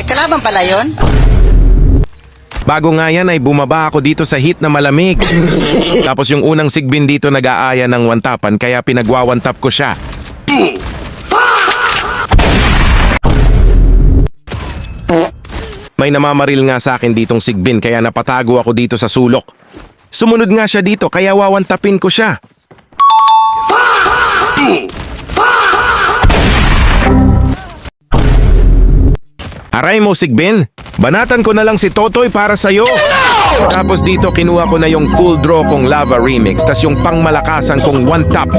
Kalaban pala yun? Bago nga yan ay bumaba ako dito sa heat na malamig. Tapos yung unang sigbin dito nag-aaya ng wantapan kaya pinagwawantap ko siya. May namamaril nga sa akin ditong sigbin kaya napatago ako dito sa sulok. Sumunod nga siya dito kaya wawantapin ko siya. Aray mo, Sigbin. Banatan ko na lang si Totoy para sa'yo. Tapos dito kinuha ko na yung full draw kong lava remix, tas yung pangmalakasan kong one tap.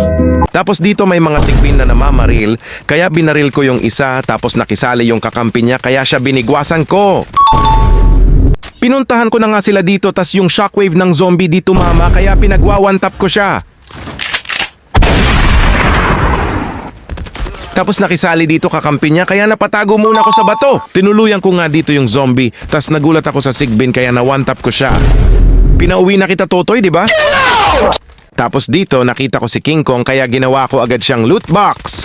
Tapos dito may mga Sigbin na namamaril, kaya binaril ko yung isa, tapos nakisali yung kakampi niya, kaya siya binigwasan ko. Pinuntahan ko na nga sila dito, tas yung shockwave ng zombie dito mama, kaya pinagwa-one tap ko siya. Tapos nakisali dito kakampi niya kaya napatago muna ako sa bato. Tinuluyan ko nga dito yung zombie. Tas nagulat ako sa Sigbin kaya na one tap ko siya. Pinauwi na kita Totoy, di ba? Tapos dito nakita ko si King Kong kaya ginawa ko agad siyang loot box.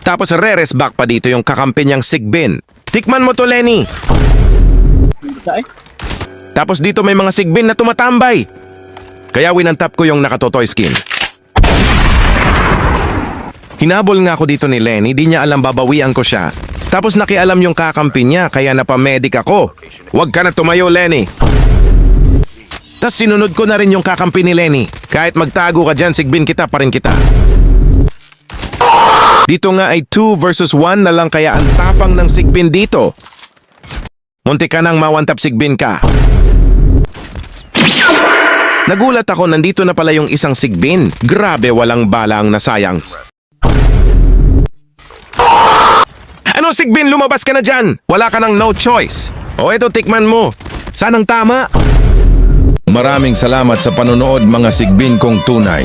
Tapos re-rest back pa dito yung kakampi niyang Sigbin. Tikman mo to, Lenny. Tapos dito may mga Sigbin na tumatambay. Kaya winantap ko yung nakatotoy skin. Hinabol nga ako dito ni Lenny, di niya alam babawian ko siya. Tapos nakialam yung kakampi niya, kaya napamedic ako. Huwag ka na tumayo, Lenny. Tapos sinunod ko na rin yung kakampi ni Lenny. Kahit magtago ka dyan, sigbin kita pa rin kita. Dito nga ay 2 versus 1 na lang kaya ang tapang ng sigbin dito. Munti ka nang mawantap sigbin ka. Nagulat ako, nandito na pala yung isang sigbin. Grabe, walang bala ang nasayang. Ano Sigbin, lumabas ka na dyan? Wala ka nang no choice. O eto, tikman mo. Sanang tama. Maraming salamat sa panonood mga Sigbin kong tunay.